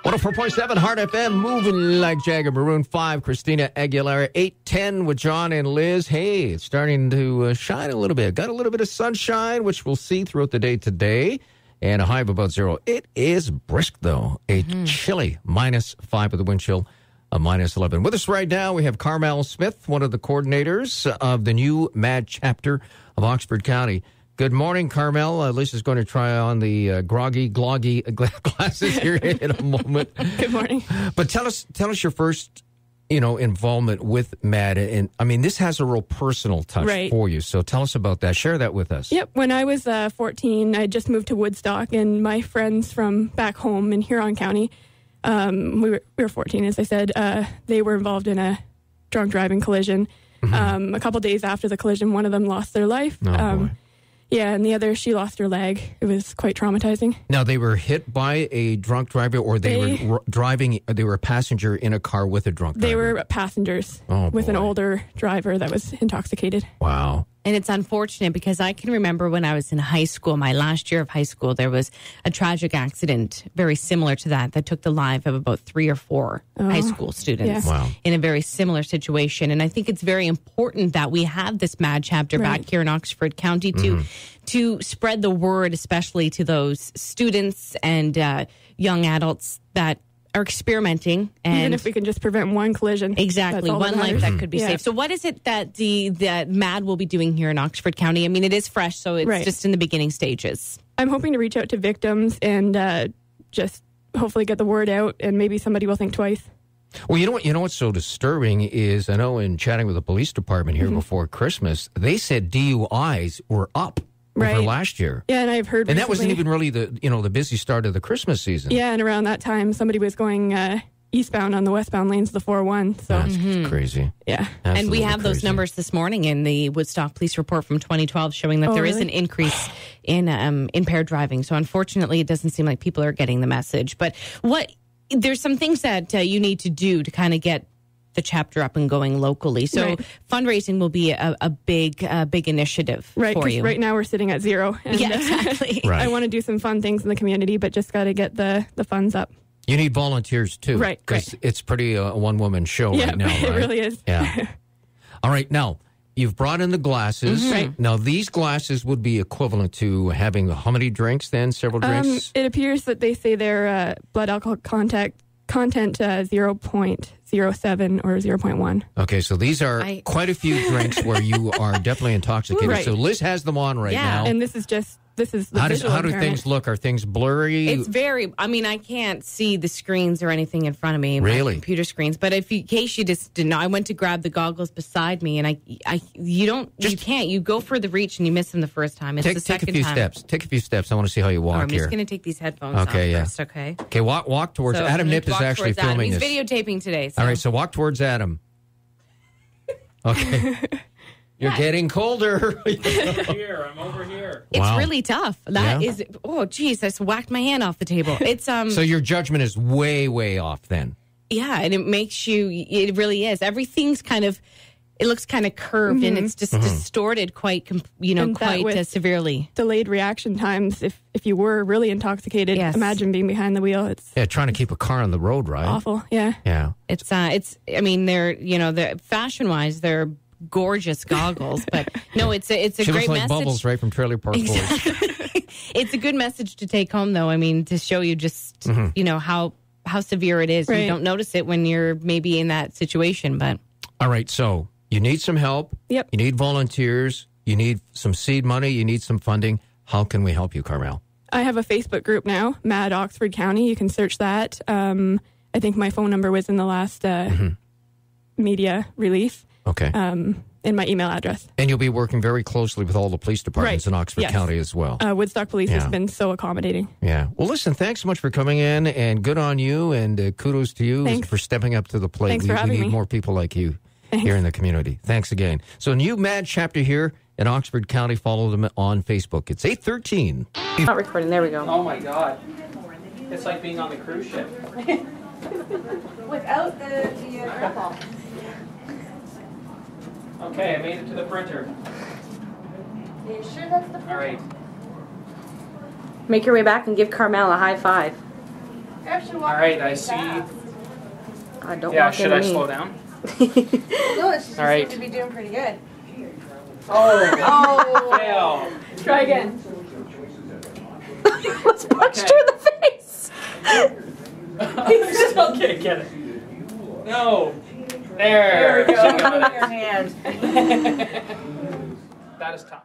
104.7 Heart FM, moving like Jagger. Maroon 5, Christina Aguilera. 8:10 with John and Liz. Hey, it's starting to shine a little bit. Got a little bit of sunshine, which we'll see throughout the day today. And a high of about 0. It is brisk, though. A chilly -5 with the wind chill, a -11. With us right now, we have Karmel Smith, one of the coordinators of the new MADD chapter of Oxford County. Good morning, Karmel. Lisa's going to try on the gloggy glasses here in a moment. Good morning. But tell us your first, involvement with MADD. And I mean, this has a real personal touch for you. So tell us about that. Share that with us. Yep. When I was 14, I just moved to Woodstock, and my friends from back home in Huron County, we were 14, as I said, they were involved in a drunk driving collision. A couple days after the collision, one of them lost their life. Boy. Yeah, and the other, she lost her leg. It was quite traumatizing. Now, they were hit by a drunk driver, or they were driving, they were a passenger in a car with a drunk driver? They were passengers with an older driver that was intoxicated. Wow. And it's unfortunate because I can remember when I was in high school, my last year of high school, there was a tragic accident very similar to that took the life of about 3 or 4 high school students in a very similar situation. And I think it's very important that we have this MADD chapter back here in Oxford County to spread the word, especially to those students and young adults that are experimenting. And even if we can just prevent one collision. Exactly, one life that could be saved. So what is it that that MADD will be doing here in Oxford County? I mean, it is fresh, so it's just in the beginning stages. I'm hoping to reach out to victims and just hopefully get the word out, and maybe somebody will think twice. Well, you know what's so disturbing is, I know in chatting with the police department here before Christmas, they said DUIs were up over last year. Yeah, and I've heard and that wasn't even really the busy start of the Christmas season. Yeah, and around that time, somebody was going eastbound on the westbound lanes of the 401. So that's crazy. Yeah. Absolutely and we have those crazy numbers this morning in the Woodstock Police Report from 2012 showing that there is an increase in impaired driving. So unfortunately, it doesn't seem like people are getting the message. But there's some things that you need to do to kind of get the chapter up and going locally. So fundraising will be a big initiative for you. Right now we're sitting at 0. And, exactly. I want to do some fun things in the community, but just got to get the funds up. You need volunteers too. Right. Because it's pretty a one-woman show right now, right? It really is. Yeah. All right. Now, you've brought in the glasses. Now, these glasses would be equivalent to having how many drinks then? Several drinks? It appears that they say their blood alcohol content 0.07 or 0.1. Okay, so these are quite a few drinks where you are definitely intoxicated. So Liz has them on right now. And this is the how do things look? Are things blurry? It's very, I can't see the screens or anything in front of me. Really? Computer screens. But in case you just didn't know, I went to grab the goggles beside me, and you can't. You go for the reach and you miss them the first time. It's the second time. Take a few steps. I want to see how you walk I'm here. just going to take these headphones off first, okay? Okay, walk towards Adam Nip is actually filming this. He's videotaping today. So. All right, so walk towards Adam. Okay. You're getting colder. I'm over here. It's really tough. That is, oh, geez, I just whacked my hand off the table. It's So your judgment is way, way off then. Yeah, and it makes you, it really is. Everything's it looks kind of curved and it's just distorted quite severely. Delayed reaction times. If you were really intoxicated, imagine being behind the wheel. It's trying to keep a car on the road, right? Awful. Yeah. Yeah. It's they're fashion wise, they're gorgeous goggles, but no, it's a she great looks like message. Bubbles right from Trailer Park Boys. It's a good message to take home, though. I mean, to show you just how severe it is. You don't notice it when you're maybe in that situation, but all right. So you need some help. Yep. You need volunteers. You need some seed money. You need some funding. How can we help you, Karmel? I have a Facebook group now, MADD Oxford County. You can search that. I think my phone number was in the last media release. Okay. In my email address. And you'll be working very closely with all the police departments in Oxford County as well. Woodstock Police has been so accommodating. Yeah. Well, listen, thanks so much for coming in, and good on you, and kudos to you for stepping up to the plate. Thanks for having me. We need more people like you here in the community. Thanks again. So, new MADD chapter here in Oxford County. Follow them on Facebook. It's 8:13. Not recording. There we go. Oh, my God. It's like being on the cruise ship. Without the alcohol. Okay, I made it to the printer. Are you sure that's the printer? All right. Make your way back and give Karmel a high five. Actually, All right, I see. Don't Yeah, walk should into I me. slow down? No, it's just All right. seems to be doing pretty good. Oh, fail. Try again. Let's punch her in the face. I still can't get it. No. There. There we go. She got Your hand. it. That is tough.